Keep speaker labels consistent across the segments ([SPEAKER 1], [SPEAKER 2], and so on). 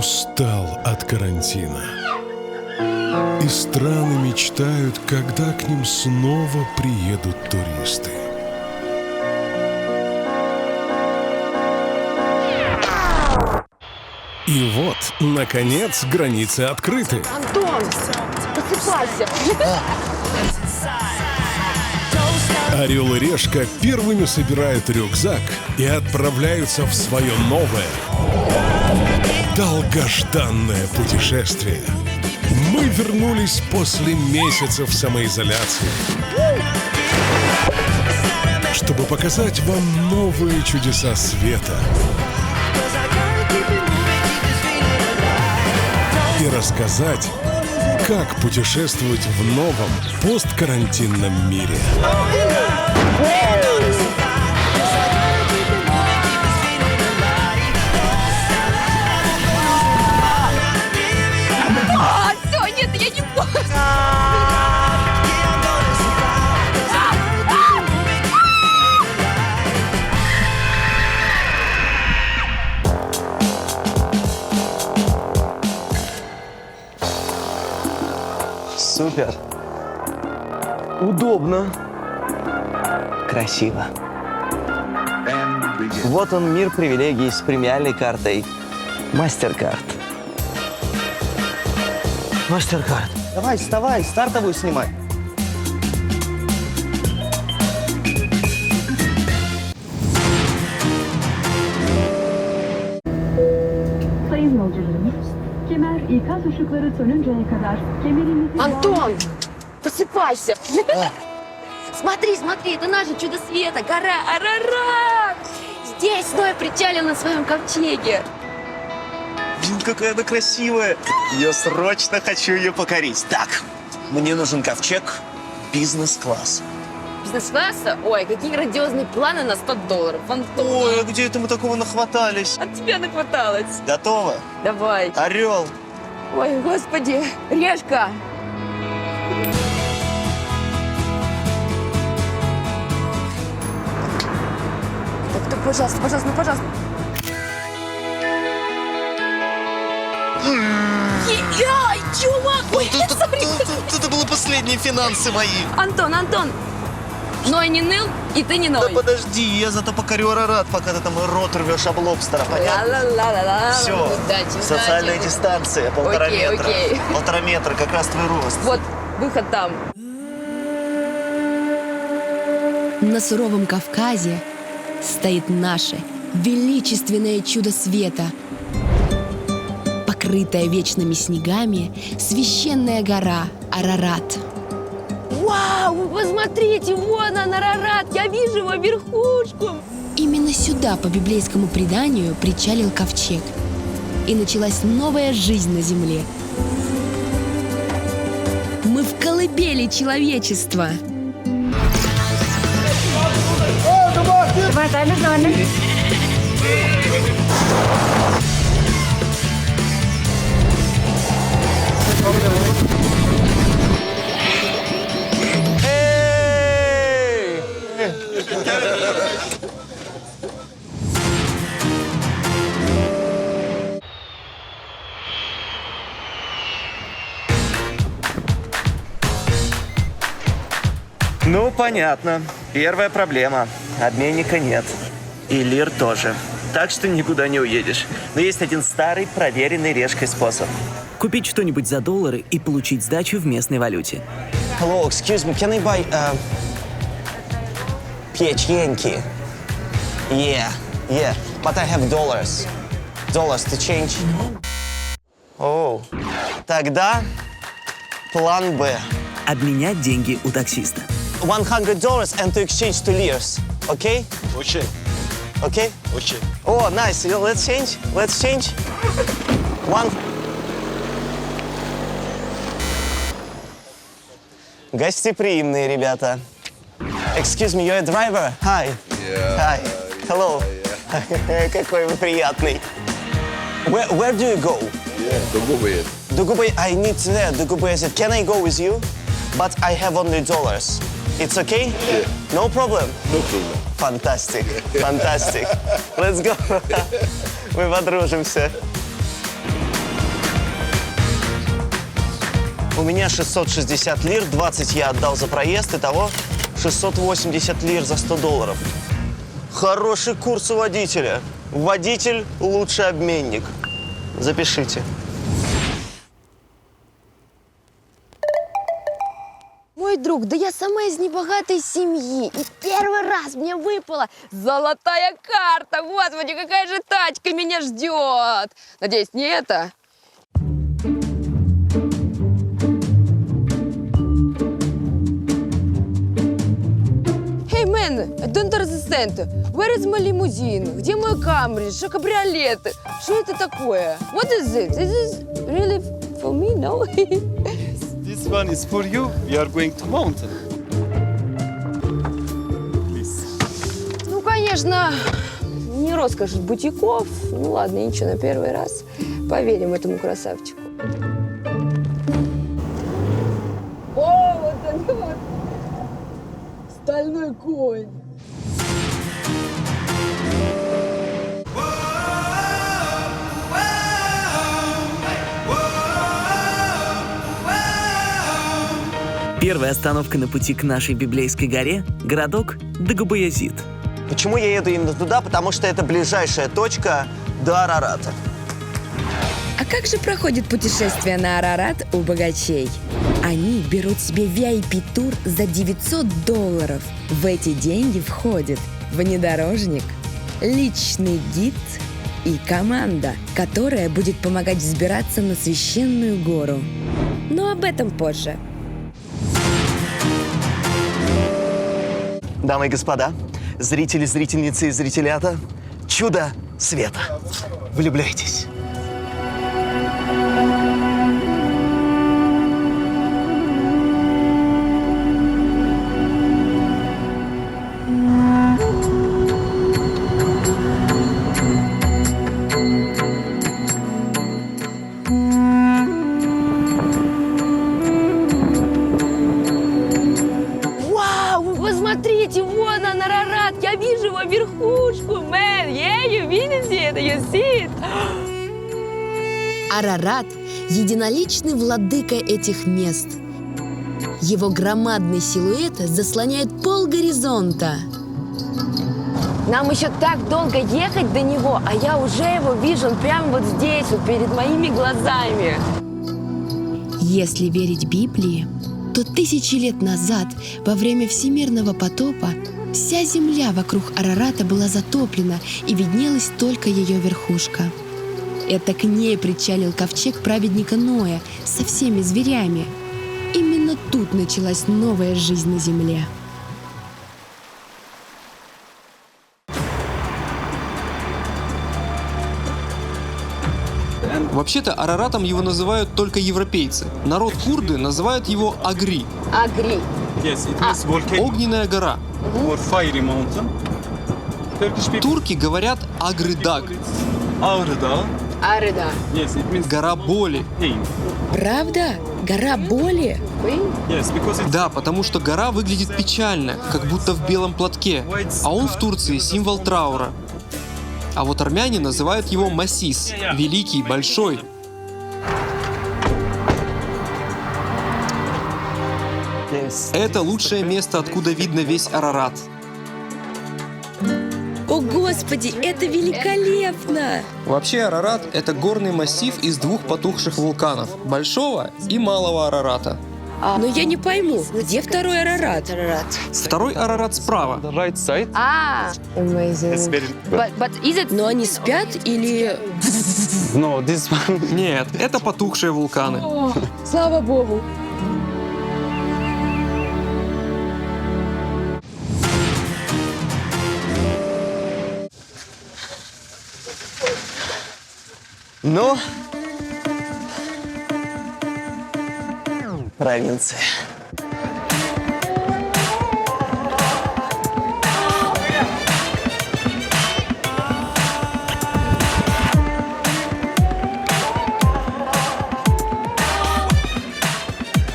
[SPEAKER 1] устал от карантина. И страны мечтают, когда к ним снова приедут туристы. И вот, наконец, границы открыты.
[SPEAKER 2] Антон, просыпайся.
[SPEAKER 1] Орел и Решка первыми собирают рюкзак и отправляются в свое новое, долгожданное путешествие. Мы вернулись после месяцев самоизоляции, чтобы показать вам новые чудеса света и рассказать, как путешествовать в новом посткарантинном мире.
[SPEAKER 2] Все, нет, я не могу.
[SPEAKER 3] Супер. Удобно. Красиво. Вот он, мир привилегий с премиальной картой MasterCard. MasterCard. Давай, вставай, стартовую снимай.
[SPEAKER 4] Sayın yolcularımız, kemer ikaz ışıkları sönünceye kadar kemerinizi...
[SPEAKER 2] Антон, просыпайся. Смотри, смотри, это наше чудо света, гора Арарат. Здесь Ной причалил на своем ковчеге.
[SPEAKER 3] Блин, какая она красивая. Я срочно хочу ее покорить. Так, мне нужен ковчег бизнес-класс.
[SPEAKER 2] Бизнес-класса? Ой, какие грандиозные планы на $100, Антон.
[SPEAKER 3] Ой, а где это мы такого нахватались?
[SPEAKER 2] От тебя нахваталось.
[SPEAKER 3] Готово?
[SPEAKER 2] Давай.
[SPEAKER 3] Орел.
[SPEAKER 2] Ой, господи, Решка. Так, пожалуйста, пожалуйста, ну, пожалуйста. Ай, чувак, ой, смотри.
[SPEAKER 3] Это были последние финансы мои.
[SPEAKER 2] Антон, Ной не ныл, и ты не
[SPEAKER 3] Да
[SPEAKER 2] ной.
[SPEAKER 3] подожди, я зато покорю Арарат, пока ты там рот рвешь об лобстера, понятно?
[SPEAKER 2] Ла-ла-ла-ла-ла.
[SPEAKER 3] Все,
[SPEAKER 2] Удачи,
[SPEAKER 3] социальная
[SPEAKER 2] удачи.
[SPEAKER 3] дистанция, 1,5
[SPEAKER 2] Окей,
[SPEAKER 3] метра.
[SPEAKER 2] окей.
[SPEAKER 3] 1,5 метра, как раз твой рост.
[SPEAKER 2] Вот, выход там.
[SPEAKER 5] На суровом Кавказе стоит наше величественное чудо света. Покрытая вечными снегами священная гора Арарат.
[SPEAKER 2] Вау, вы посмотрите, вон он, Арарат, я вижу его верхушку.
[SPEAKER 5] Именно сюда, по библейскому преданию, причалил ковчег. И началась новая жизнь на земле. Мы в колыбели человечества.
[SPEAKER 3] Ну, понятно. Первая проблема. Обменника нет. И лир тоже. Так что никуда не уедешь. Но есть один старый, проверенный Решкой способ.
[SPEAKER 6] Купить что-нибудь за доллары и получить сдачу в местной валюте.
[SPEAKER 3] Hello, excuse me, can I buy печеньки? Yeah, but I have dollars. Dollars to change. О, тогда план Б.
[SPEAKER 6] Обменять деньги у таксиста.
[SPEAKER 3] $100 and to exchange to lirs. Okay?
[SPEAKER 7] Okay.
[SPEAKER 3] Okay?
[SPEAKER 7] Okay.
[SPEAKER 3] Oh, nice. Let's change. Let's change. One. Гостеприимные ребята. Excuse me, you're a driver? Hi.
[SPEAKER 7] Yeah.
[SPEAKER 3] Hi. Hello. Какой вы приятный. Where do you go?
[SPEAKER 7] Yeah, Dugubayet.
[SPEAKER 3] Dugubay, I need to there. Dugubay said, can I go with you? But I have only dollars. It's okay?
[SPEAKER 7] Yeah.
[SPEAKER 3] No problem?
[SPEAKER 7] No problem.
[SPEAKER 3] Fantastic. Fantastic. Let's go. Мы подружимся. У меня 660 лир, 20 я отдал за проезд, итого 680 лир за $100. Хороший курс у водителя. Водитель – лучший обменник. Запишите.
[SPEAKER 2] Мой друг, да я сама из небогатой семьи. И первый раз мне выпала золотая карта. Господи, какая же тачка меня ждет. Надеюсь, не это? Hey man, I don't understand. Where is my limousine? Где мой Камри? Что кабриолеты? Что это такое? What is it? Is this really for me? No?
[SPEAKER 7] This one is for you. We are going to mountain. Please.
[SPEAKER 2] Ну, конечно, не роскошь бутиков. Ну ладно, ничего, на первый раз поверим этому красавчику. О, вот это вот! Стальной конь!
[SPEAKER 6] Первая остановка на пути к нашей библейской горе – городок Дагобаязид.
[SPEAKER 3] Почему я еду именно туда? Потому что это ближайшая точка до Арарата.
[SPEAKER 5] А как же проходит путешествие на Арарат у богачей? Они берут себе VIP-тур за $900. В эти деньги входит внедорожник, личный гид и команда, которая будет помогать взбираться на священную гору. Но об этом позже.
[SPEAKER 3] Дамы и господа, зрители, зрительницы и зрителята, чудо света. Влюбляйтесь.
[SPEAKER 2] Вау, вы посмотрите, вон он, Арарат, я вижу его верхушку, man, you видите это, you see it?
[SPEAKER 5] Арарат – единоличный владыка этих мест. Его громадный силуэт заслоняет полгоризонта.
[SPEAKER 2] Нам еще так долго ехать до него, а я уже его вижу прямо вот здесь, вот перед моими глазами.
[SPEAKER 5] Если верить Библии, то 1000 лет назад, во время всемирного потопа, вся земля вокруг Арарата была затоплена, и виднелась только ее верхушка. Это к ней причалил ковчег праведника Ноя со всеми зверями. Именно тут началась новая жизнь на земле.
[SPEAKER 8] Вообще-то Араратом его называют только европейцы. Народ курды называют его Агри
[SPEAKER 2] Агри.
[SPEAKER 7] Yes, it means volcano
[SPEAKER 8] – огненная гора.
[SPEAKER 7] or fiery mountain. Turkish people.
[SPEAKER 8] Турки говорят Агрыдаг
[SPEAKER 7] Ağrı'da.
[SPEAKER 2] Арыда.
[SPEAKER 7] Yes, it means
[SPEAKER 8] – гора боли.
[SPEAKER 7] pain.
[SPEAKER 5] Правда? Гора боли?
[SPEAKER 7] Yes, because it's
[SPEAKER 8] Да, потому что гора выглядит печально, как будто в белом платке, а он в Турции символ траура. А вот армяне называют его Масис – великий, большой. Это лучшее место, откуда видно весь Арарат.
[SPEAKER 5] О, Господи, это великолепно!
[SPEAKER 8] Вообще Арарат – это горный массив из двух потухших вулканов – Большого и Малого Арарата.
[SPEAKER 5] Но я не пойму, где второй Арарат?
[SPEAKER 8] Второй Арарат справа.
[SPEAKER 7] the right side.
[SPEAKER 2] А, amazing.
[SPEAKER 7] It's very
[SPEAKER 2] But is it...
[SPEAKER 5] Но они спят или...
[SPEAKER 7] No, this one.
[SPEAKER 8] Нет, это потухшие вулканы.
[SPEAKER 2] О, слава Богу.
[SPEAKER 3] Ну, провинция.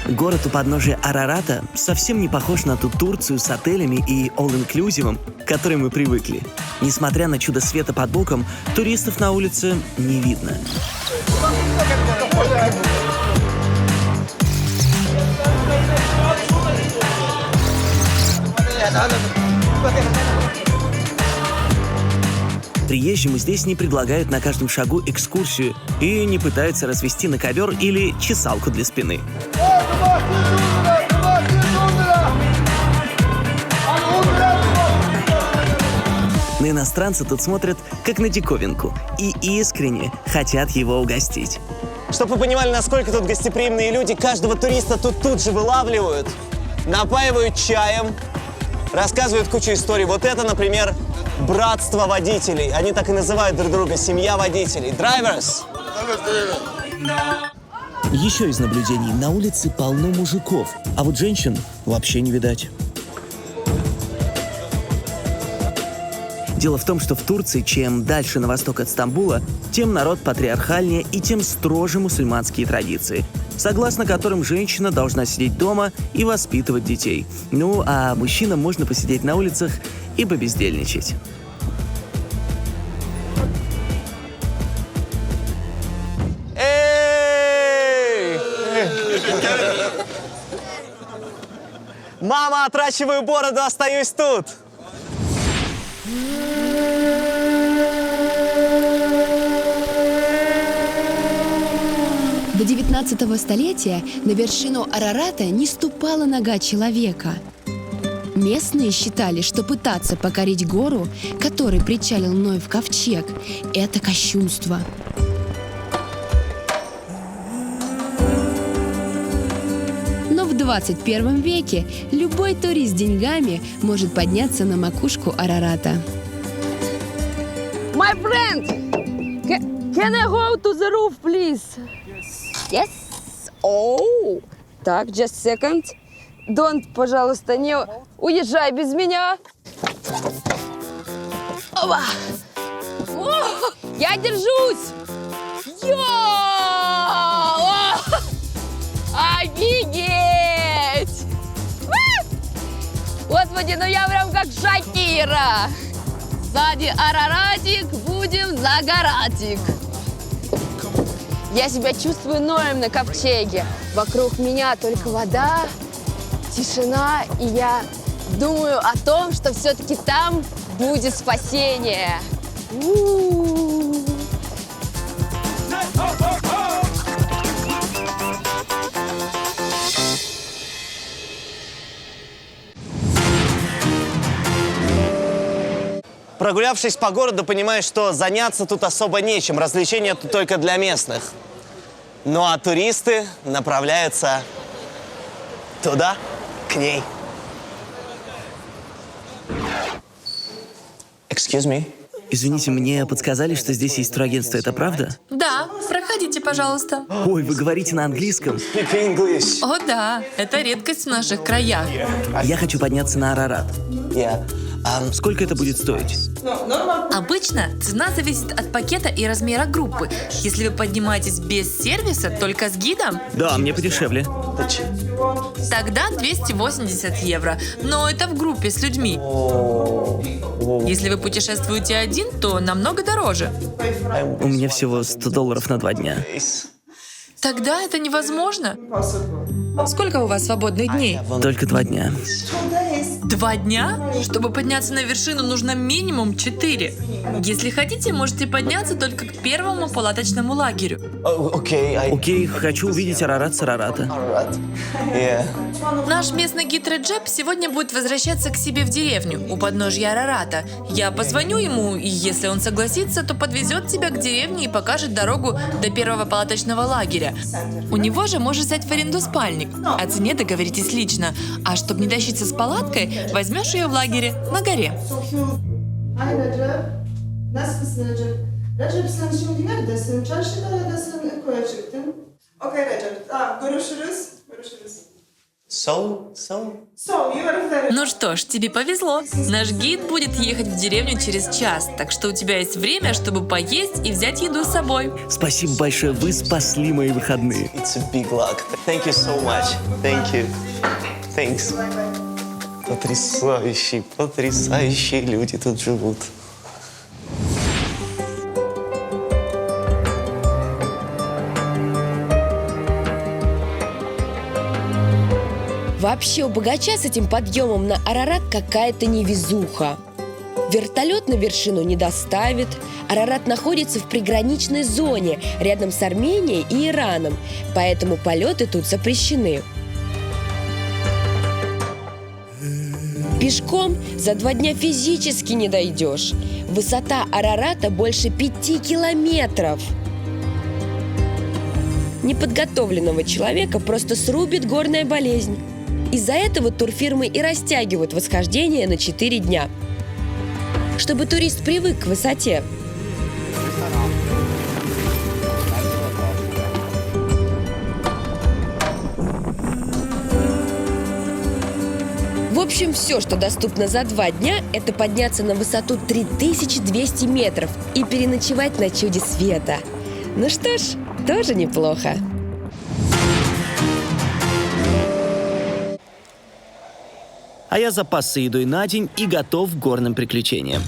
[SPEAKER 6] Город у подножия Арарата совсем не похож на ту Турцию с отелями и all-inclusive, к которой мы привыкли. Несмотря на чудо света под боком, туристов на улице не видно. Приезжим здесь не предлагают на каждом шагу экскурсию и не пытаются развести на ковер или чесалку для спины. На иностранца тут смотрят как на диковинку и искренне хотят его угостить.
[SPEAKER 3] Чтобы вы понимали, насколько тут гостеприимные люди, каждого туриста тут же вылавливают, напаивают чаем, рассказывают кучу историй. Вот это, например, братство водителей. Они так и называют друг друга, семья водителей. Drivers!
[SPEAKER 6] Еще из наблюдений: на улице полно мужиков, а вот женщин вообще не видать. Дело в том, что в Турции, чем дальше на восток от Стамбула, тем народ патриархальнее и тем строже мусульманские традиции, согласно которым женщина должна сидеть дома и воспитывать детей. Ну, а мужчинам можно посидеть на улицах и побездельничать.
[SPEAKER 3] Эй! Мама, отращиваю бороду, остаюсь тут.
[SPEAKER 5] До 19 столетия на вершину Арарата не ступала нога человека. Местные считали, что пытаться покорить гору, которой причалил Ной в ковчег, это кощунство. Но в 21 веке любой турист с деньгами может подняться на макушку Арарата.
[SPEAKER 2] My friend, can I go to the roof, please? Yes. Oh, так, just second. Don't, пожалуйста, не уезжай без меня. Опа. О, я держусь. Йо! О! Офигеть! Господи, ну я прям как Шакира. Сзади Араратик, будем загоратик. Я себя чувствую Ноем на ковчеге. Вокруг меня только вода, тишина, и я думаю о том, что все-таки там будет спасение. У-у-у.
[SPEAKER 3] Прогулявшись по городу, понимаешь, что заняться тут особо нечем. Развлечения тут только для местных. Ну а туристы направляются туда, к ней. Excuse me.
[SPEAKER 6] Извините, мне подсказали, что здесь есть турагентство. Это правда?
[SPEAKER 9] Да, проходите, пожалуйста.
[SPEAKER 6] Ой, вы говорите на английском?
[SPEAKER 3] Speak English.
[SPEAKER 9] О, да, это редкость в наших краях.
[SPEAKER 6] Я хочу подняться на Арарат.
[SPEAKER 3] Yeah.
[SPEAKER 6] Сколько это будет стоить?
[SPEAKER 9] Обычно цена зависит от пакета и размера группы. Если вы поднимаетесь без сервиса, только с гидом,
[SPEAKER 6] Да, мне подешевле.
[SPEAKER 9] тогда 280 евро. Но это в группе с людьми. Если вы путешествуете один, то намного дороже.
[SPEAKER 6] У меня всего $100 на 2 дня.
[SPEAKER 9] Тогда это невозможно. Сколько у вас свободных дней?
[SPEAKER 6] Только 2 дня.
[SPEAKER 9] 2 дня? Чтобы подняться на вершину, нужно минимум 4. Если хотите, можете подняться только к первому палаточному лагерю.
[SPEAKER 6] Окей, хочу увидеть Арарат с Арарата.
[SPEAKER 9] Наш местный гид Реджеп сегодня будет возвращаться к себе в деревню у подножья Арарата. Я позвоню ему, и если он согласится, то подвезет тебя к деревне и покажет дорогу до первого палаточного лагеря. У него же можешь взять в аренду спальник. О цене договоритесь лично. А чтобы не тащиться с палаткой, возьмешь ее в лагере на горе.
[SPEAKER 10] Ay Recep, nasılsın Recep? Recep sen şimdi neredesin? Çarşıdasın, koya çıktın. Okay Recep, tamam görüşürüz.
[SPEAKER 3] So,
[SPEAKER 10] you are very...
[SPEAKER 9] Ну что ж, тебе повезло. Наш гид будет ехать в деревню через час, так что у тебя есть время, чтобы поесть и взять еду с собой.
[SPEAKER 6] Спасибо большое, вы спасли мои выходные.
[SPEAKER 3] It's a big luck. Thank you so much. Thank you. Thanks. Потрясающие люди тут живут.
[SPEAKER 5] Вообще у богача с этим подъемом на Арарат какая-то невезуха. Вертолет на вершину не доставит. Арарат находится в приграничной зоне рядом с Арменией и Ираном, поэтому полеты тут запрещены. Пешком за 2 дня физически не дойдешь. Высота Арарата больше 5 километров. Неподготовленного человека просто срубит горная болезнь. Из-за этого турфирмы и растягивают восхождение на 4 дня, чтобы турист привык к высоте. В общем, все, что доступно за 2 дня, это подняться на высоту 3200 метров и переночевать на чуде света. Ну что ж, тоже неплохо.
[SPEAKER 6] А я запасся едой на день и готов к горным приключениям.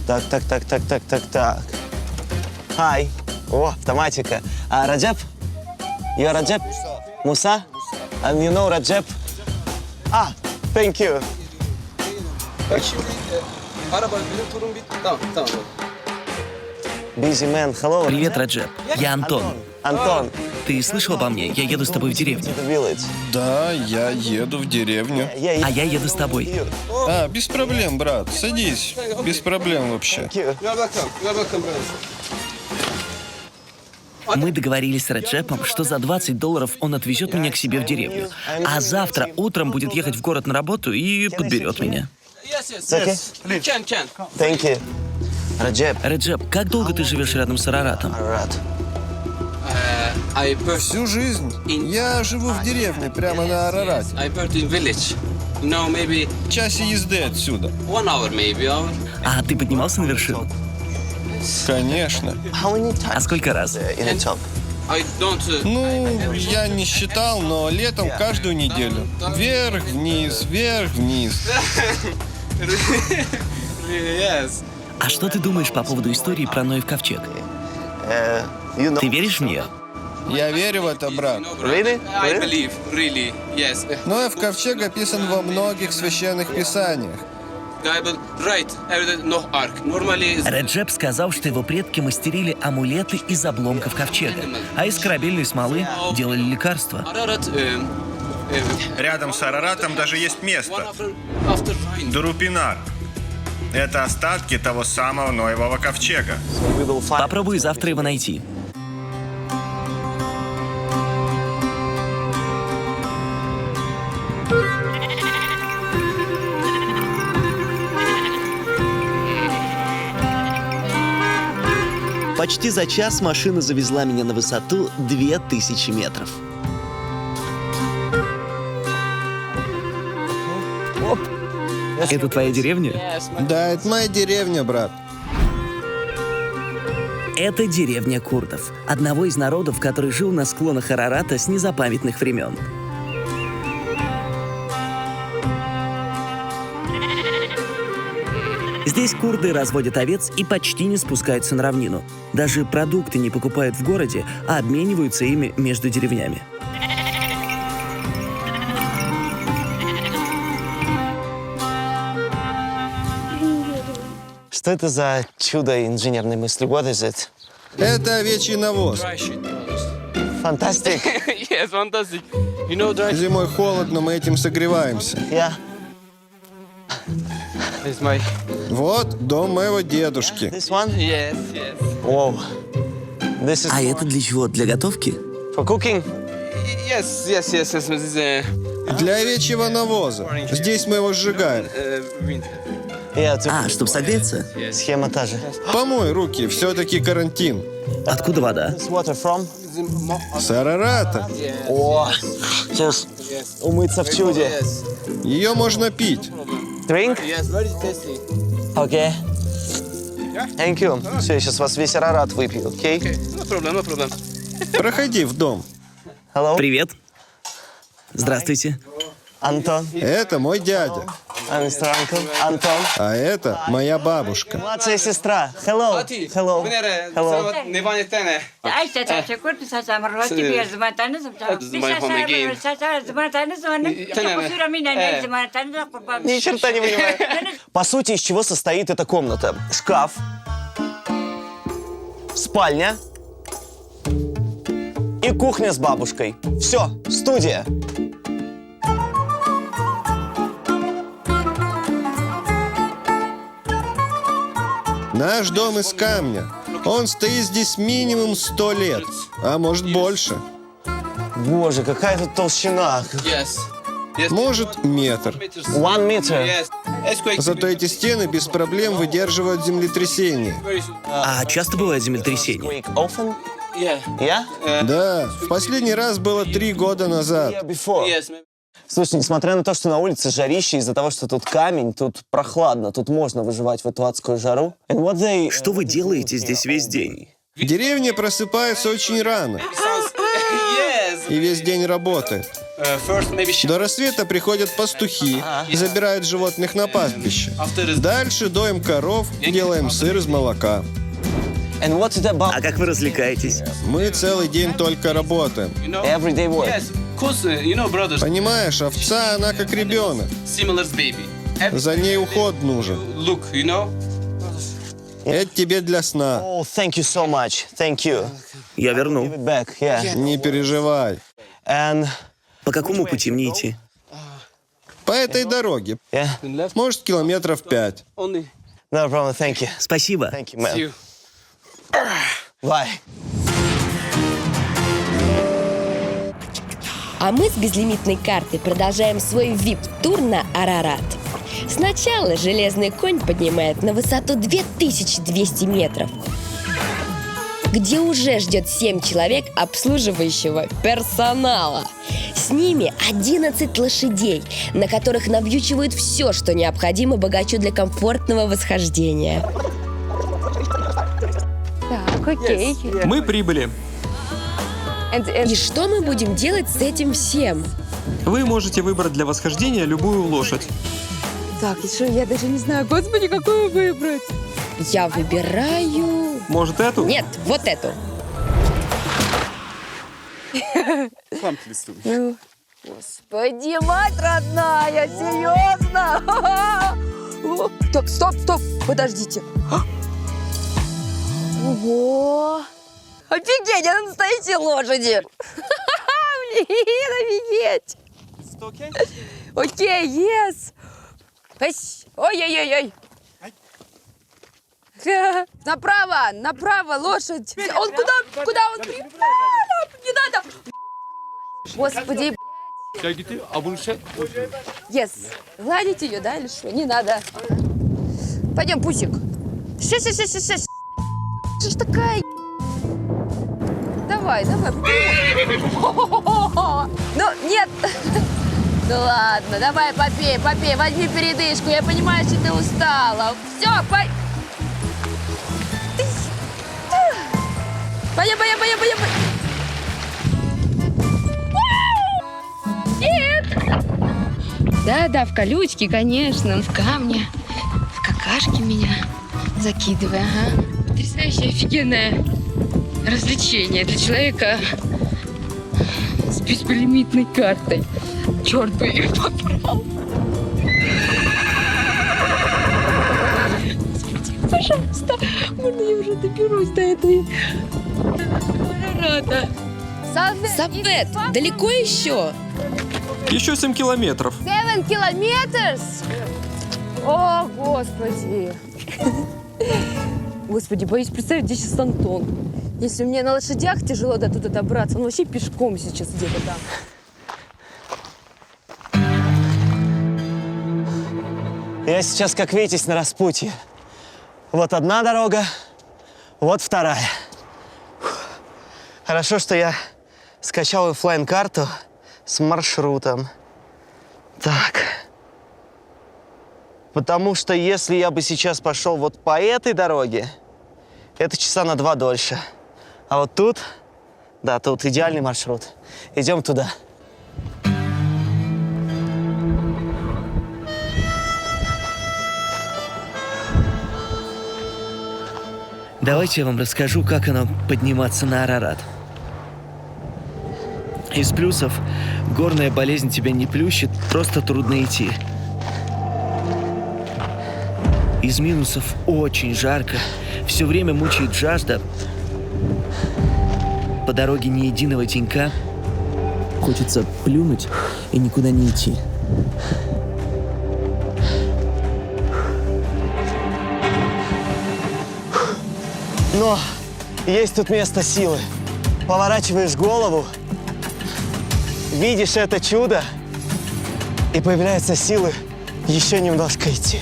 [SPEAKER 3] Так. Hi. О, автоматика. Раджеп? You are Раджеп? Муса? And you know Раджеп? Thank you. Busy man, hello.
[SPEAKER 6] Привет, Раджеп. Я Антон.
[SPEAKER 3] Антон.
[SPEAKER 6] Ты слышал обо мне? Я еду с тобой в деревню.
[SPEAKER 7] Да, я еду в деревню.
[SPEAKER 6] А я еду с тобой.
[SPEAKER 7] Без проблем, брат. Садись. Без проблем вообще.
[SPEAKER 6] Мы договорились с Раджепом, что за $20 он отвезет меня к себе в деревню. А завтра утром будет ехать в город на работу и подберет меня.
[SPEAKER 3] Thank you.
[SPEAKER 6] Раджеп, как долго ты живешь рядом с Араратом?
[SPEAKER 7] Всю жизнь. Я живу в деревне, прямо на Арарате. В часе езды отсюда.
[SPEAKER 6] А ты поднимался на вершину?
[SPEAKER 7] Конечно.
[SPEAKER 6] А сколько раз?
[SPEAKER 7] Ну, я не считал, но летом каждую неделю. Вверх-вниз, вверх-вниз.
[SPEAKER 6] А что ты думаешь по поводу истории про Ноев ковчег? Ты веришь в нее?
[SPEAKER 7] Я верю в это, брат. Ноев ковчег описан во многих священных писаниях.
[SPEAKER 6] Раджеп сказал, что его предки мастерили амулеты из обломков ковчега, а из корабельной смолы делали лекарства.
[SPEAKER 11] Рядом с Араратом даже есть место. Дурупинар. Это остатки того самого Ноевого ковчега.
[SPEAKER 6] Попробуй завтра его найти.
[SPEAKER 3] Почти за час машина завезла меня на высоту 2000 метров.
[SPEAKER 6] Это твоя деревня?
[SPEAKER 7] Да, это моя деревня, брат.
[SPEAKER 6] Это деревня курдов, одного из народов, который жил на склонах Арарата с незапамятных времен. Здесь курды разводят овец и почти не спускаются на равнину. Даже продукты не покупают в городе, а обмениваются ими между деревнями.
[SPEAKER 3] Что это за чудо инженерной мысли? What is it?
[SPEAKER 7] Это овечий навоз.
[SPEAKER 3] Фантастик.
[SPEAKER 7] Зимой холодно, мы этим согреваемся. Вот дом моего дедушки.
[SPEAKER 3] This one? Wow. This is
[SPEAKER 6] А это для чего? Для готовки?
[SPEAKER 3] for cooking.
[SPEAKER 7] Для овечьего навоза. Здесь мы его сжигаем.
[SPEAKER 6] А, чтобы согреться?
[SPEAKER 3] Схема та же.
[SPEAKER 7] Помой руки, все-таки карантин.
[SPEAKER 6] Откуда вода?
[SPEAKER 3] This water from?
[SPEAKER 7] С Арарата.
[SPEAKER 3] О, сейчас умыться в чуде.
[SPEAKER 7] Ее можно пить.
[SPEAKER 3] Drink? Окей. Thank you. Все, я сейчас вас весь Арарат выпью, окей?
[SPEAKER 7] Проходи в дом.
[SPEAKER 3] Hello?
[SPEAKER 6] Привет. Здравствуйте.
[SPEAKER 3] Антон.
[SPEAKER 7] Это мой дядя.
[SPEAKER 3] Mr. Uncle, Антон.
[SPEAKER 7] А это моя бабушка.
[SPEAKER 3] Младшая сестра. Hello. Hello. Hello. Ни черта не понимаю. По сути, из чего состоит эта комната? Шкаф, спальня и кухня с бабушкой. Все, студия.
[SPEAKER 7] Наш дом из камня. Он стоит здесь минимум 100 лет, а может больше.
[SPEAKER 3] Боже, какая тут толщина.
[SPEAKER 7] Может, метр.
[SPEAKER 3] 1 метр.
[SPEAKER 7] Зато эти стены без проблем выдерживают землетрясения.
[SPEAKER 6] А часто бывает землетрясение?
[SPEAKER 3] Often? Yeah?
[SPEAKER 7] Да, в последний раз было 3 года назад.
[SPEAKER 3] Before. Слушай, несмотря на то, что на улице жарище, из-за того, что тут камень, тут прохладно, тут можно выживать в эту адскую жару.
[SPEAKER 6] Что вы делаете здесь весь день?
[SPEAKER 7] Деревня просыпается очень рано и весь день работает. До рассвета приходят пастухи, забирают животных на пастбище. Дальше доим коров, делаем сыр из молока.
[SPEAKER 6] А как вы развлекаетесь?
[SPEAKER 7] Мы целый день только работаем.
[SPEAKER 3] Everyday work.
[SPEAKER 7] Понимаешь, овца, она как ребенок. За ней уход нужен. Это тебе для сна.
[SPEAKER 3] Oh, thank you so much. Thank you.
[SPEAKER 6] Я верну.
[SPEAKER 3] Give it back. Yeah.
[SPEAKER 7] Не переживай.
[SPEAKER 3] And
[SPEAKER 6] По какому пути мне идти?
[SPEAKER 7] По этой дороге.
[SPEAKER 3] yeah.
[SPEAKER 7] Может, километров 5.
[SPEAKER 3] No problem. Thank you.
[SPEAKER 6] Спасибо.
[SPEAKER 3] Thank you, man. Bye.
[SPEAKER 5] А мы с безлимитной картой продолжаем свой VIP-тур на Арарат. Сначала железный конь поднимает на высоту 2200 метров, где уже ждет 7 человек обслуживающего персонала. С ними 11 лошадей, на которых навьючивают все, что необходимо богачу для комфортного восхождения.
[SPEAKER 2] Так, окей.
[SPEAKER 8] Мы прибыли.
[SPEAKER 5] И что мы будем делать с этим всем?
[SPEAKER 8] Вы можете выбрать для восхождения любую лошадь.
[SPEAKER 2] Так, и что, я даже не знаю, господи, какую выбрать?
[SPEAKER 5] Я выбираю...
[SPEAKER 8] Может, эту?
[SPEAKER 5] Нет, вот эту.
[SPEAKER 2] Ну, господи, мать родная, серьезно? Так, стоп, подождите. Ого! Офигеть, это настоящие лошади! Блин, офигеть! Окей, yes! Ой-ой-ой-ой! Направо, лошадь! Он куда он? Не надо! Господи! Yes. Гладить ее, да, или что? Не надо. Пойдем, Пусик. Что ж такая? Давай. Ну, нет. Ну ладно, давай попей, возьми передышку. Я понимаю, что ты устала. Все, Пойдем. Нет! Да, в колючки, конечно, в камне, в какашки меня закидывай, ага. Потрясающее, офигенное развлечение для человека с безлимитной картой. Черт бы ее побрал. Господи, пожалуйста, можно я уже доберусь до этой Арарата?
[SPEAKER 5] Сапвет, далеко еще?
[SPEAKER 8] Еще 7 километров.
[SPEAKER 2] 7 километров? О, господи. Господи, боюсь представить, где сейчас Антон. Если мне на лошадях тяжело до туда добраться, он вообще пешком сейчас где-то там.
[SPEAKER 3] Я сейчас как Витязь на распутье. Вот одна дорога, вот вторая. Хорошо, что я скачал оффлайн-карту с маршрутом. Так. Потому что если я бы сейчас пошел вот по этой дороге, это часа на 2 дольше. А вот тут, да, тут идеальный маршрут. Идем туда.
[SPEAKER 6] Давайте я вам расскажу, как оно подниматься на Арарат. Из плюсов горная болезнь тебя не плющит, просто трудно идти. Из минусов очень жарко, все время мучает жажда. По дороге ни единого денька. Хочется плюнуть и никуда не идти.
[SPEAKER 3] Но есть тут место силы. Поворачиваешь голову, видишь это чудо, и появляются силы еще немножко идти.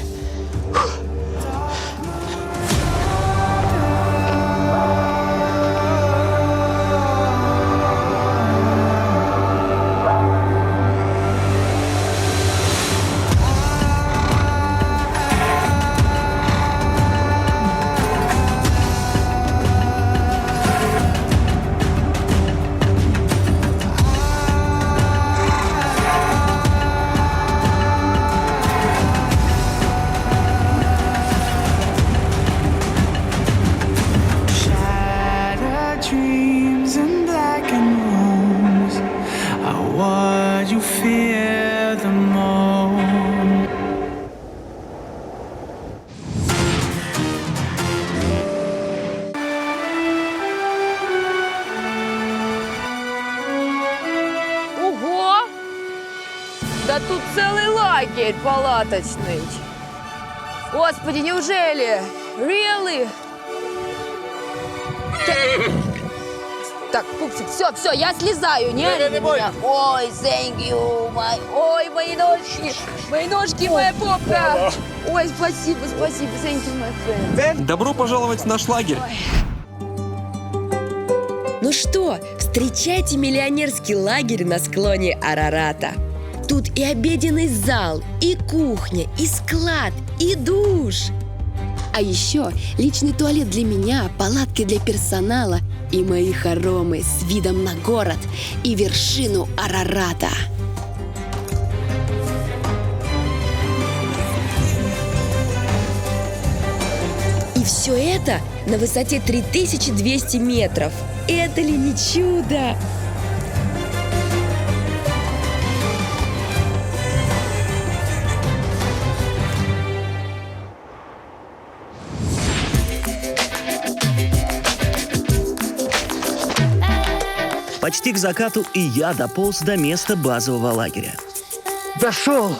[SPEAKER 12] Dreams and black and rose are what you fear the most.
[SPEAKER 2] Ого! Да тут целый лагерь палаточный. Господи, неужели? Really? Так, пупсик, все, я слезаю, не ори меня. Ой, thank you, ой, мои ножки, моя попка. Ой, спасибо, thank you, my friend.
[SPEAKER 8] Добро пожаловать в наш лагерь.
[SPEAKER 5] Ну что, встречайте миллионерский лагерь на склоне Арарата. Тут и обеденный зал, и кухня, и склад, и душ. А еще личный туалет для меня, палатки для персонала и мои хоромы с видом на город и вершину Арарата. И все это на высоте 3200 метров. Это ли не чудо?
[SPEAKER 6] Почти к закату и я дополз до места базового лагеря.
[SPEAKER 3] Дошел!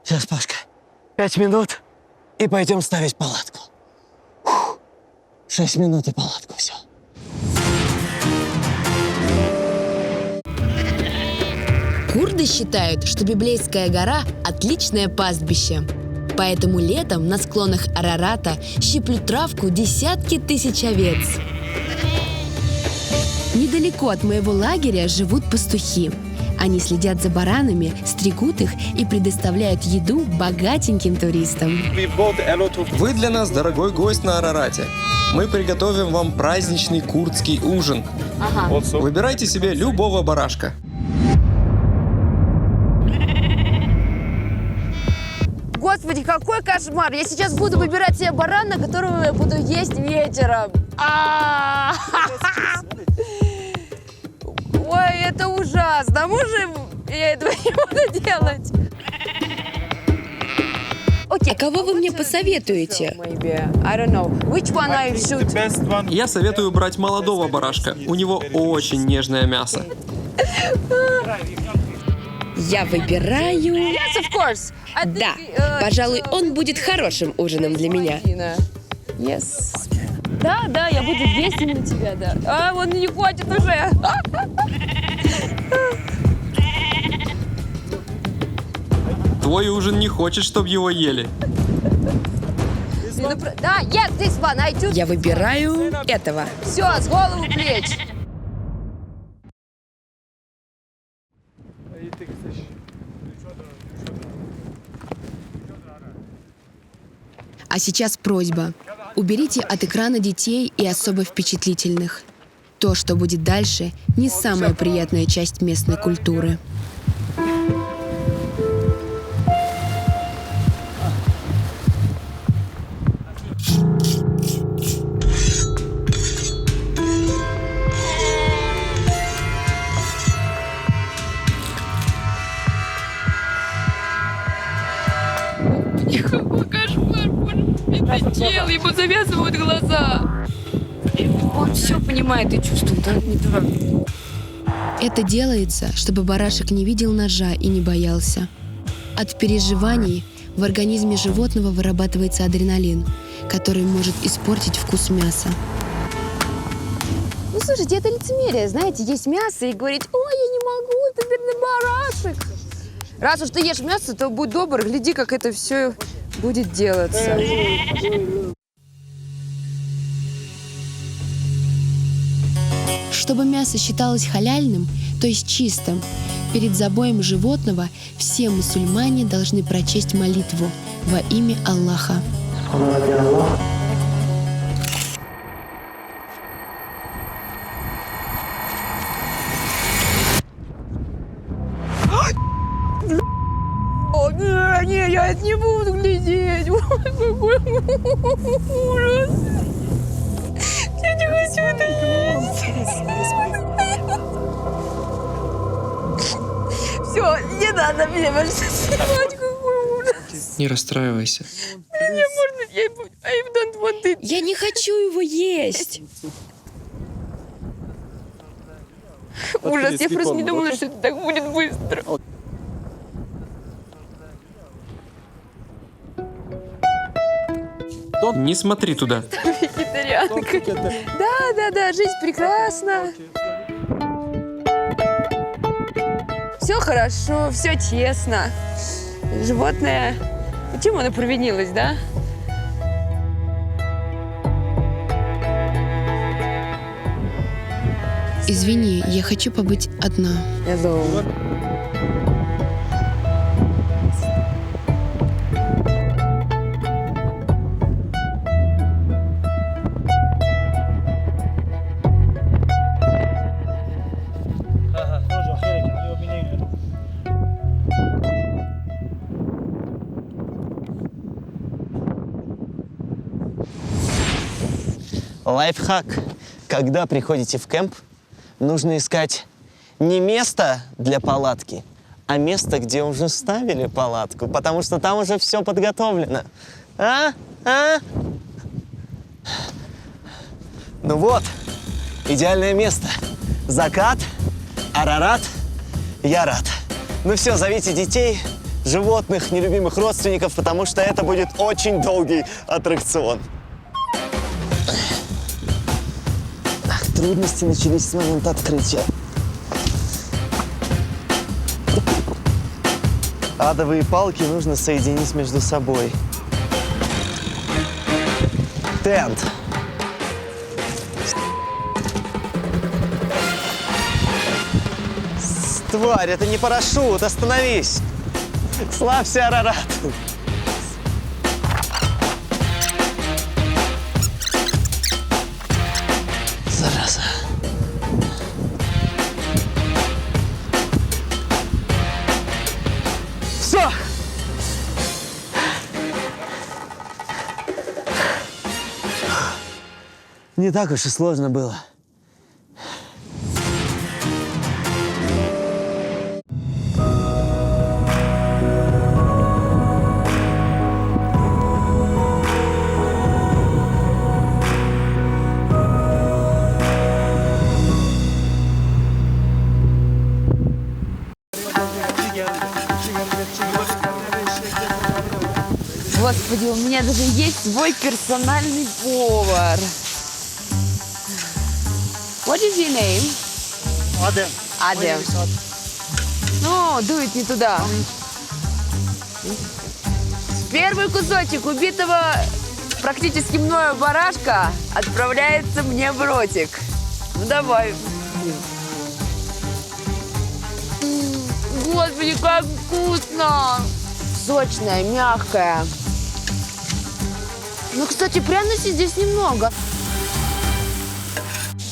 [SPEAKER 3] Сейчас, Пашка, 5 минут и пойдем ставить палатку. 6 минут и палатку, все.
[SPEAKER 5] Курды считают, что Библейская гора – отличное пастбище. Поэтому летом на склонах Арарата щиплют травку десятки тысяч овец. Недалеко от моего лагеря живут пастухи. Они следят за баранами, стригут их и предоставляют еду богатеньким туристам.
[SPEAKER 8] Вы для нас дорогой гость на Арарате. Мы приготовим вам праздничный курдский ужин. Выбирайте себе любого барашка.
[SPEAKER 2] Господи, какой кошмар! Я сейчас буду выбирать себе барана, которого я буду есть вечером. Ой, это ужасно. Можем я этого не буду делать?
[SPEAKER 5] А кого вы мне посоветуете?
[SPEAKER 8] Я советую брать молодого барашка. У него очень нежное мясо.
[SPEAKER 5] Я выбираю...
[SPEAKER 2] Yes, of course.
[SPEAKER 5] Да, пожалуй, он будет хорошим ужином для меня.
[SPEAKER 2] Yes. Да, я буду есть на тебя, да. Он не хочет уже.
[SPEAKER 8] Твой ужин не хочет, чтобы его ели.
[SPEAKER 2] Да, yes, this one, I do.
[SPEAKER 5] Я выбираю этого.
[SPEAKER 2] Все, с голову плеч.
[SPEAKER 5] А сейчас просьба. Уберите от экрана детей и особо впечатлительных. То, что будет дальше, не самая приятная часть местной культуры.
[SPEAKER 2] Какой кошмар, это тело, ему завязывают глаза. Он все понимает и чувствует, он не дурак.
[SPEAKER 5] Это делается, чтобы барашек не видел ножа и не боялся. От переживаний в организме животного вырабатывается адреналин, который может испортить вкус мяса.
[SPEAKER 2] Ну, слушайте, это лицемерие, знаете, есть мясо и говорить: ой, я не могу, это бедный барашек. Раз уж ты ешь мясо, то будь добр, гляди, как это все будет делаться.
[SPEAKER 5] Чтобы мясо считалось халяльным, то есть чистым, перед забоем животного все мусульмане должны прочесть молитву во имя Аллаха.
[SPEAKER 2] О, не, я это не буду глядеть. Ой, какой ужас. Я не хочу это есть. Все, не надо меня больше снимать, какой ужас.
[SPEAKER 8] Не расстраивайся.
[SPEAKER 2] Мне можно, I don't want it.
[SPEAKER 5] Я не хочу его есть.
[SPEAKER 2] Ужас, я просто не думала, что это так будет быстро.
[SPEAKER 8] Не смотри туда.
[SPEAKER 2] Вегетарианка. Да, жизнь прекрасна. Все хорошо, все честно. Животное... Чем оно провинилось, да?
[SPEAKER 5] Извини, я хочу побыть одна.
[SPEAKER 2] Hello.
[SPEAKER 3] Лайфхак. Когда приходите в кемп, нужно искать не место для палатки, а место, где уже ставили палатку, потому что там уже все подготовлено. Ну вот, идеальное место. Закат, Арарат, я рад. Ну все, зовите детей, животных, нелюбимых родственников, потому что это будет очень долгий аттракцион. Трудности начались с момента открытия. Адовые палки нужно соединить между собой. Тент. Тварь, это не парашют, остановись. Славься, Арарат. Зараза. Все! Не так уж и сложно было.
[SPEAKER 2] Господи, у меня даже есть свой персональный повар. What is your name? Адам. Ну, дует не туда. Первый кусочек убитого практически мною барашка отправляется мне в ротик. Ну, давай. Господи, как вкусно! Сочная, мягкая. Ну, кстати, пряности здесь немного.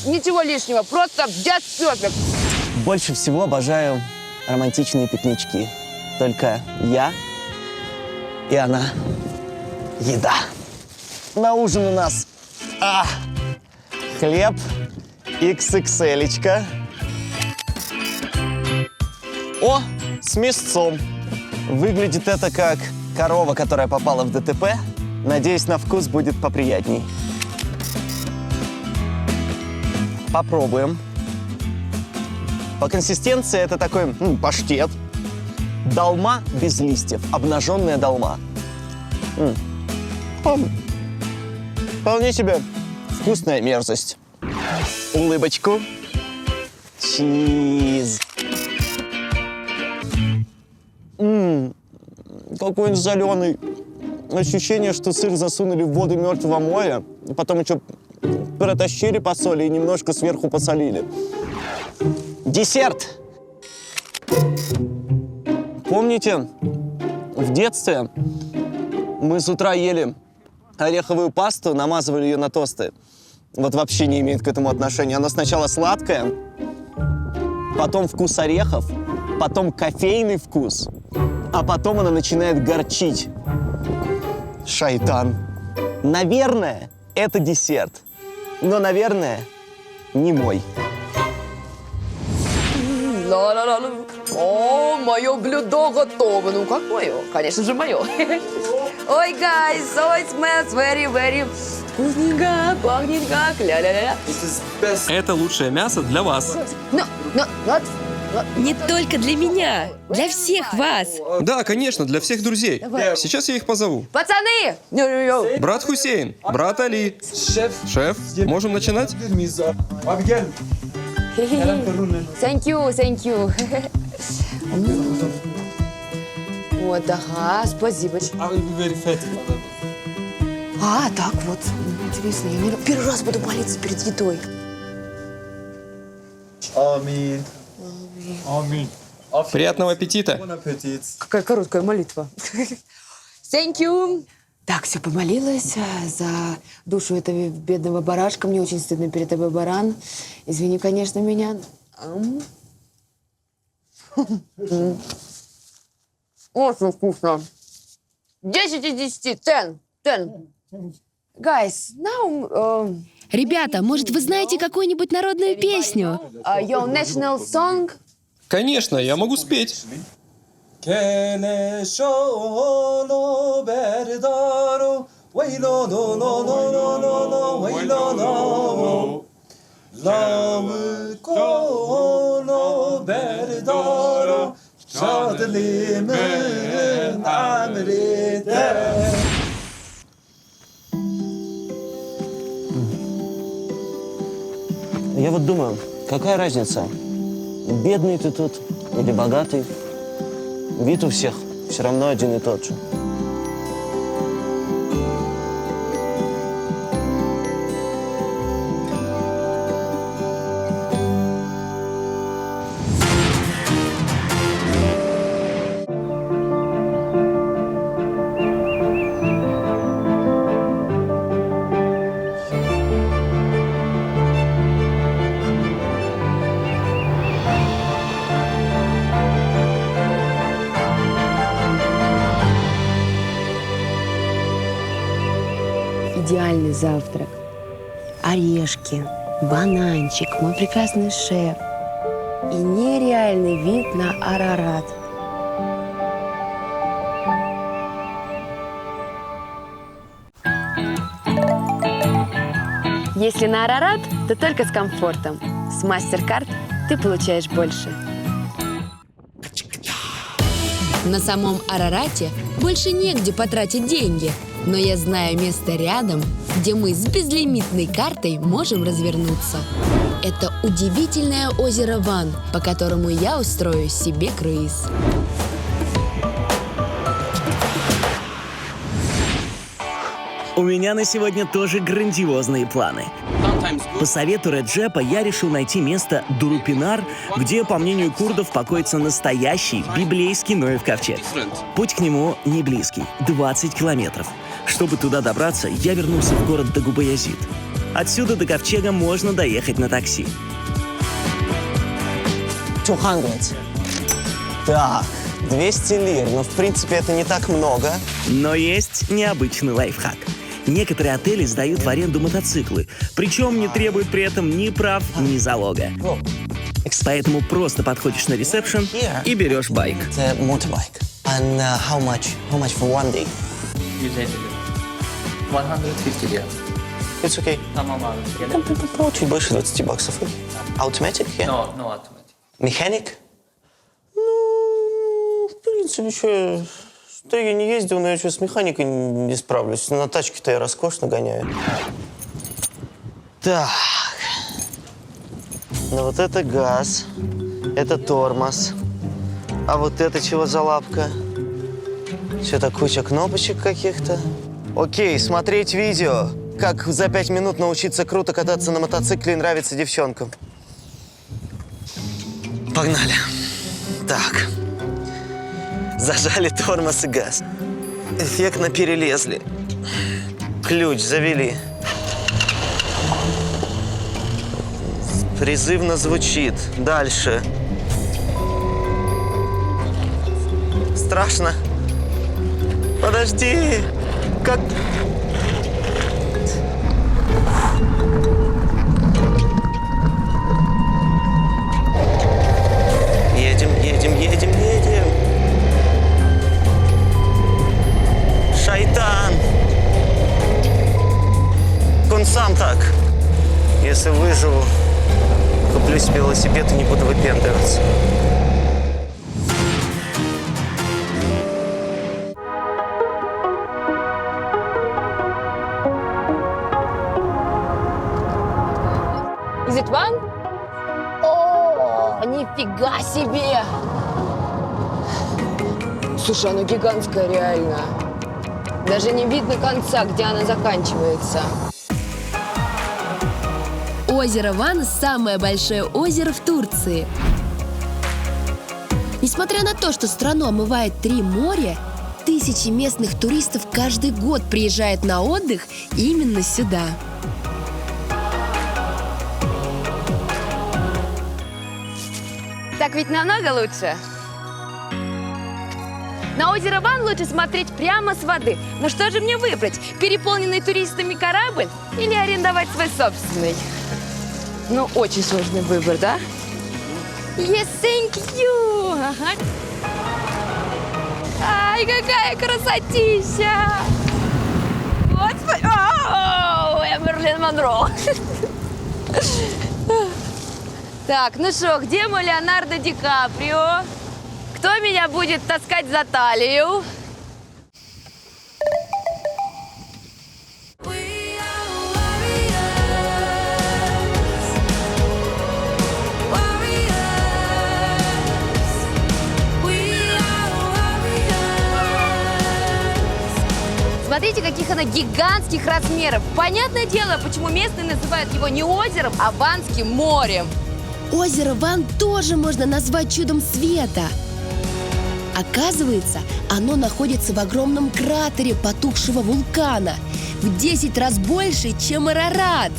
[SPEAKER 2] ничего лишнего, просто just perfect.
[SPEAKER 3] Больше всего обожаю романтичные пикнички. Только я и она. Еда. На ужин у нас хлеб XXL-очка. О, с мясцом. Выглядит это как корова, которая попала в ДТП. Надеюсь, на вкус будет поприятней. Попробуем. По консистенции это такой паштет. Долма без листьев. Обнаженная долма. Вполне себе вкусная мерзость. Улыбочку. Чиз. Какой он соленый. Ощущение, что сыр засунули в воду мертвого моря, потом еще протащили по соли и немножко сверху посолили. Десерт. Помните, в детстве мы с утра ели ореховую пасту, намазывали ее на тосты. Вот вообще не имеет к этому отношения. Она сначала сладкая, потом вкус орехов, потом кофейный вкус, а потом она начинает горчить. Шайтан. Наверное, это десерт. Но, наверное, не мой.
[SPEAKER 2] Ла-ла-ла-ла. О, мое блюдо готово. Ну, как мое? Конечно же, мое. Ой, guys, so it smells very, very вкусненько, пахнет как ля-ля-ля.
[SPEAKER 8] Это лучшее мясо для вас.
[SPEAKER 5] Не только для меня, для всех вас.
[SPEAKER 8] Да, конечно, для всех друзей. Сейчас я их позову.
[SPEAKER 2] Пацаны!
[SPEAKER 8] Брат Хусейн, брат Али. Шеф, можем начинать?
[SPEAKER 2] Thank you. Вот, ага, спасибо. Так вот, интересно, я первый раз буду молиться перед едой.
[SPEAKER 13] Аминь.
[SPEAKER 8] Приятного аппетита.
[SPEAKER 2] Какая короткая молитва. Thank you. Так, все, помолилась за душу этого бедного барашка. Мне очень стыдно перед тобой, баран. Извини, конечно, меня. Очень вкусно. 10 из 10. 10. Guys, now...
[SPEAKER 5] Ребята, может, вы знаете какую-нибудь народную песню?
[SPEAKER 2] Your national song?
[SPEAKER 8] Конечно, я могу спеть.
[SPEAKER 3] Я вот думаю, какая разница, бедный ты тут или богатый? Вид у всех все равно один и тот же.
[SPEAKER 5] Идеальный завтрак. Орешки, бананчик, мой прекрасный шеф и нереальный вид на Арарат. Если на Арарат, то только с комфортом. С MasterCard ты получаешь больше. На самом Арарате больше негде потратить деньги. Но я знаю место рядом, где мы с безлимитной картой можем развернуться. Это удивительное озеро Ван, по которому я устрою себе круиз.
[SPEAKER 6] У меня на сегодня тоже грандиозные планы. По совету Реджепа я решил найти место Дурупинар, где, по мнению курдов, покоится настоящий библейский Ноев ковчег. Путь к нему не близкий – 20 километров. Чтобы туда добраться, я вернулся в город Дагубаязид. Отсюда до ковчега можно доехать на такси.
[SPEAKER 3] 200. Так, 200 лир. Но, в принципе, это не так много.
[SPEAKER 6] Но есть необычный лайфхак. Некоторые отели сдают в аренду мотоциклы, причем не требуют при этом ни прав, ни залога. Поэтому просто подходишь на ресепшн и берешь байк.
[SPEAKER 3] Это motorbike. And how much? How much for one day?
[SPEAKER 13] 150 лир.
[SPEAKER 3] It's okay. Чуть больше 20 баксов. Automatic? Yeah?
[SPEAKER 13] No, automatic.
[SPEAKER 3] Mechanic? Ну, в принципе, что я не ездил, но я с механикой не справлюсь. На тачке-то я роскошно гоняю. Так. Ну вот это газ, это тормоз. А вот это чего за лапка? Что-то куча кнопочек каких-то. Окей, смотреть видео. Как за 5 минут научиться круто кататься на мотоцикле и нравится девчонкам. Погнали. Так. Зажали тормоз и газ. Эффектно перелезли. Ключ завели. Призывно звучит. Дальше. Страшно. Подожди. Как... Едем. Шайтан. Он сам так. Если выживу, куплю себе велосипед и не буду выпендриваться.
[SPEAKER 2] Is it one? О, нифига себе! Слушай, она гигантская реально. Даже не видно конца, где она заканчивается.
[SPEAKER 5] Озеро Ван – самое большое озеро в Турции. Несмотря на то, что страну омывает 3 моря, тысячи местных туристов каждый год приезжают на отдых именно сюда.
[SPEAKER 2] Так ведь намного лучше. На озеро Ван лучше смотреть прямо с воды. Но что же мне выбрать? Переполненный туристами корабль или арендовать свой собственный? Ну, очень сложный выбор, да? Yes, thank you! Ага. Ай, какая красотища! Господи! О, я Мерлин Монро! Так, ну что, где мой Леонардо Ди Каприо? Кто меня будет таскать за талию? Смотрите, каких она гигантских размеров. Понятное дело, почему местные называют его не озером, а Ванским морем.
[SPEAKER 5] Озеро Ван тоже можно назвать чудом света. Оказывается, оно находится в огромном кратере потухшего вулкана, в 10 раз больше, чем Арарат.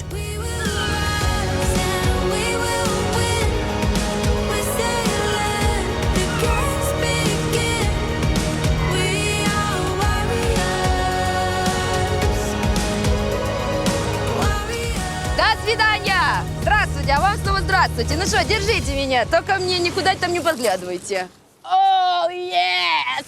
[SPEAKER 2] До свидания! Здравствуйте, а вам снова здравствуйте. Ну что, держите меня, только мне никуда там не подглядывайте. О, yes!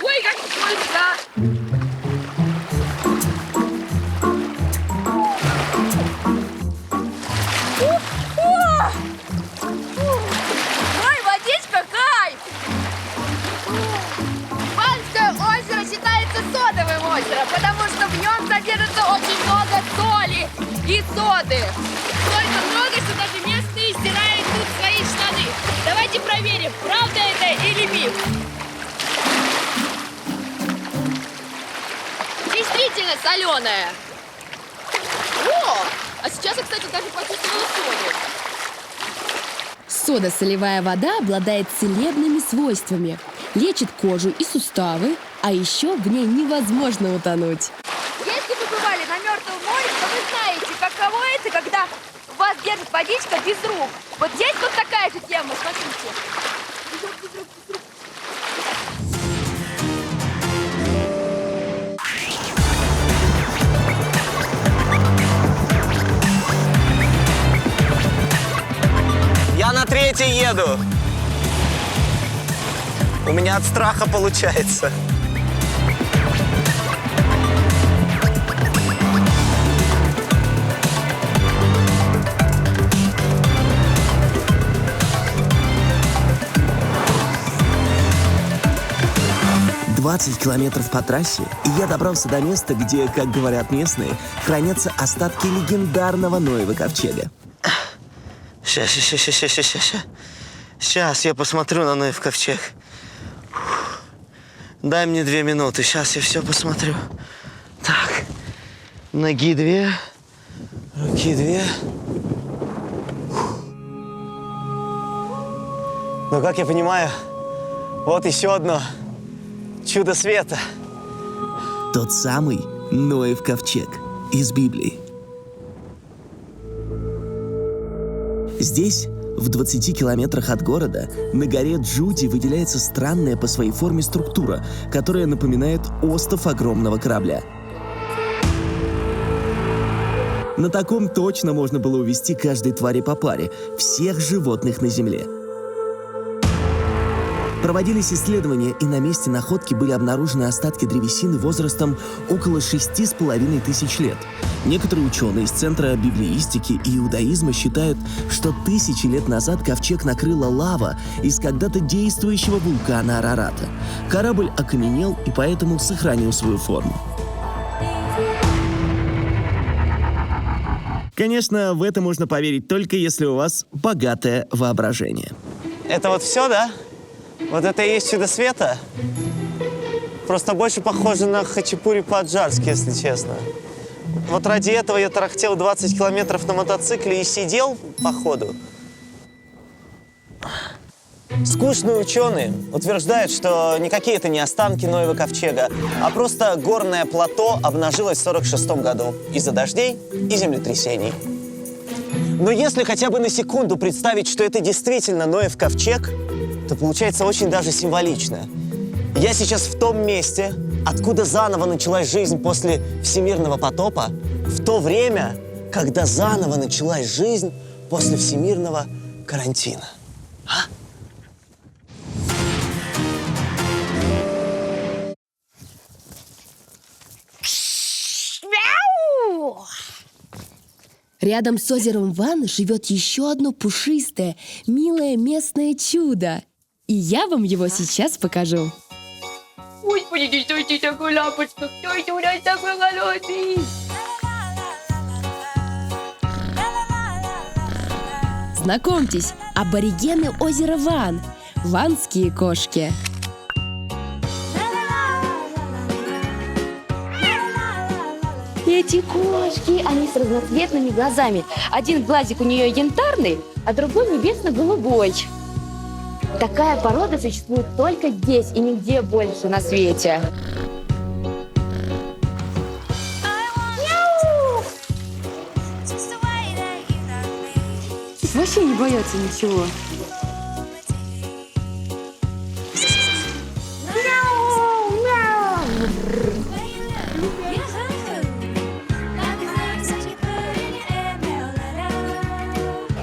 [SPEAKER 2] Ой, как скользко! Ой, водичка, кайф! Ванское озеро считается содовым озером, потому что в нем содержится очень много соли и соды. Столько много, что даже местные стирают тут свои штаны. Давайте проверим, правда это или миф. Действительно соленая. О, а сейчас я, кстати, даже почувствовала соду.
[SPEAKER 5] Сода-солевая вода обладает целебными свойствами, лечит кожу и суставы, а еще в ней невозможно утонуть.
[SPEAKER 14] Если вы бывали на Мертвом море, то вы знаете, каково это, когда вас держит водичка без рук. Вот здесь вот такая же тема, смотрите.
[SPEAKER 3] Я на 3-й еду. У меня от страха получается.
[SPEAKER 6] «20 километров по трассе, и я добрался до места, где, как говорят местные, хранятся остатки легендарного Ноева ковчега.
[SPEAKER 3] Сейчас я посмотрю на Ноев ковчег. Дай мне 2 минуты, сейчас я все посмотрю. Так, ноги 2, руки 2. Ну, как я понимаю, вот еще одно чудо света.
[SPEAKER 6] Тот самый Ноев ковчег из Библии. Здесь, в 20 километрах от города, на горе Джуди выделяется странная по своей форме структура, которая напоминает остов огромного корабля. На таком точно можно было увезти каждой твари по паре, всех животных на Земле. Проводились исследования, и на месте находки были обнаружены остатки древесины возрастом около 6,5 тысяч лет. Некоторые ученые из Центра библеистики и иудаизма считают, что тысячи лет назад ковчег накрыла лава из когда-то действующего вулкана Арарата. Корабль окаменел и поэтому сохранил свою форму. Конечно, в это можно поверить только если у вас богатое воображение.
[SPEAKER 3] Это вот все, да? Вот это и есть чудо света? Просто больше похоже на хачапури по-аджарски, если честно. Вот ради этого я тарахтел 20 километров на мотоцикле и сидел, походу. Скучные ученые утверждают, что никакие это не останки Ноева ковчега, а просто горное плато обнажилось в 1946 году из-за дождей и землетрясений. Но если хотя бы на секунду представить, что это действительно Ноев ковчег, то получается очень даже символично. Я сейчас в том месте, откуда заново началась жизнь после всемирного потопа, в то время, когда заново началась жизнь после всемирного карантина. А?
[SPEAKER 5] Рядом с озером Ван живет еще одно пушистое, милое местное чудо. И я вам его сейчас покажу.
[SPEAKER 14] Господи, что это такое, лапочка? Кто это у нас такой голодный?
[SPEAKER 5] Знакомьтесь, аборигены озера Ван. Ванские кошки.
[SPEAKER 14] Эти кошки, они с разноцветными глазами. Один глазик у нее янтарный, а другой небесно-голубой. Такая порода существует только здесь и нигде больше на свете. Вообще не боятся ничего.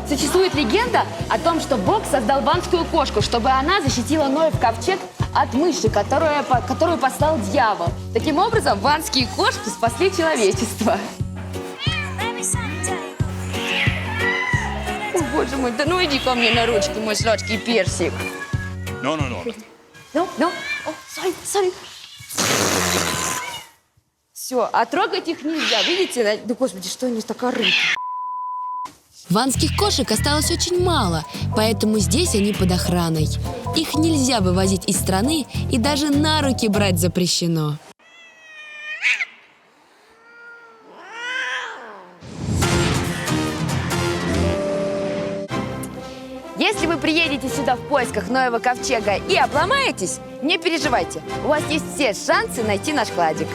[SPEAKER 14] Существует легенда о том, что Бог создал ванскую кошку, чтобы она защитила Ноев ковчег от мыши, которую послал дьявол. Таким образом, ванские кошки спасли человечество. О, боже мой, да ну иди ко мне на ручки, мой сладкий персик.
[SPEAKER 11] No.
[SPEAKER 14] Ну, о, sorry. Все, а трогать их нельзя, видите? Да, господи, что они так орут?
[SPEAKER 5] Ванских кошек осталось очень мало, поэтому здесь они под охраной. Их нельзя вывозить из страны и даже на руки брать запрещено.
[SPEAKER 14] Если вы приедете сюда в поисках Ноева ковчега и обломаетесь, не переживайте. У вас есть все шансы найти наш кладик.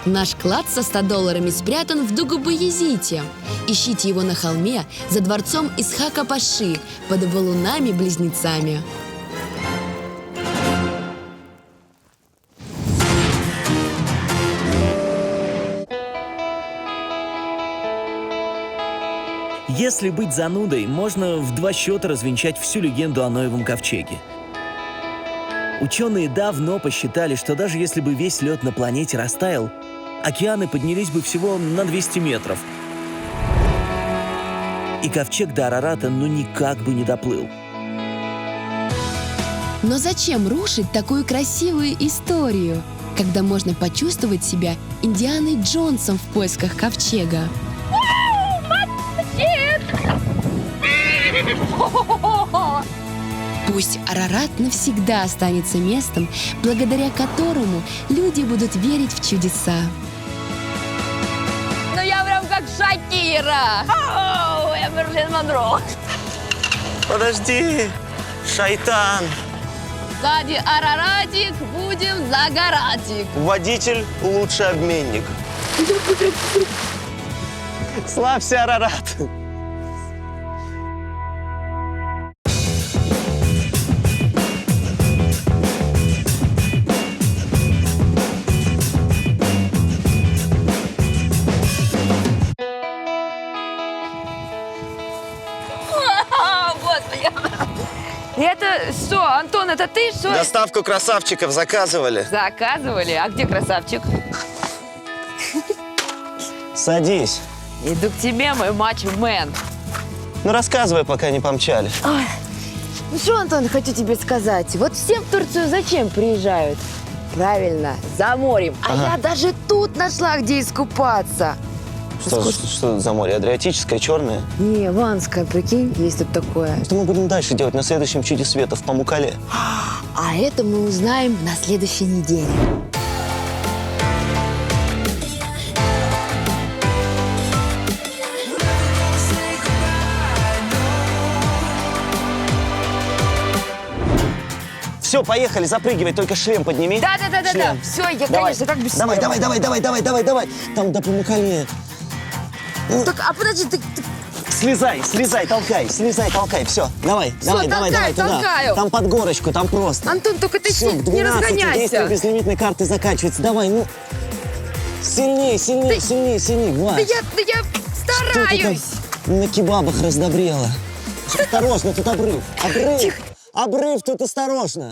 [SPEAKER 5] Наш клад со $100 спрятан в Дугу-Баязите. Ищите его на холме за дворцом Исхака Паши под валунами-близнецами.
[SPEAKER 6] Если быть занудой, можно в 2 счета развенчать всю легенду о Ноевом ковчеге. Ученые давно посчитали, что даже если бы весь лед на планете растаял, океаны поднялись бы всего на 200 метров. И ковчег до Арарата никак бы не доплыл.
[SPEAKER 5] Но зачем рушить такую красивую историю, когда можно почувствовать себя Индианой Джонсом в поисках ковчега? Пусть Арарат навсегда останется местом, благодаря которому люди будут верить в чудеса.
[SPEAKER 14] Ну я прям как Шакира. Оу, я Мерлин Монро.
[SPEAKER 3] Подожди, шайтан.
[SPEAKER 14] Сзади Араратик, будем загоратик.
[SPEAKER 3] Водитель лучший обменник. Славься, Арарат.
[SPEAKER 14] Это что, Антон, это ты, что?
[SPEAKER 3] Доставку красавчиков заказывали.
[SPEAKER 14] Заказывали? А где красавчик?
[SPEAKER 3] Садись.
[SPEAKER 14] Иду к тебе, мой мачо-мен.
[SPEAKER 3] Ну, рассказывай, пока не помчали.
[SPEAKER 14] Ой. Ну что, Антон, хочу тебе сказать. Вот все в Турцию зачем приезжают? Правильно, за морем. А
[SPEAKER 3] Ага.
[SPEAKER 14] я даже тут нашла, где искупаться.
[SPEAKER 3] Что за море? Адриатическое, черное?
[SPEAKER 14] Не, Ванское, прикинь, есть тут такое.
[SPEAKER 3] Что мы будем дальше делать на следующем чуде света в Памукале?
[SPEAKER 14] А это мы узнаем на следующей неделе.
[SPEAKER 3] Все, поехали, запрыгивай, только шлем подними.
[SPEAKER 14] Да.
[SPEAKER 3] Шлем.
[SPEAKER 14] Все, я,
[SPEAKER 3] Давай.
[SPEAKER 14] конечно, как без
[SPEAKER 3] Давай. Там до Памукале.
[SPEAKER 14] Так, а подожди, ты...
[SPEAKER 3] Слезай, толкай, все, давай, туда.
[SPEAKER 14] толкаю.
[SPEAKER 3] Там под горочку, там просто.
[SPEAKER 14] Антон, только ты
[SPEAKER 3] Все, к 12
[SPEAKER 14] не разгоняйся.
[SPEAKER 3] действие безлимитной карты заканчивается. Давай, ну. Сильней, Влад.
[SPEAKER 14] Да я стараюсь.
[SPEAKER 3] На кебабах раздобрела. Осторожно, тут обрыв. Обрыв тут осторожно.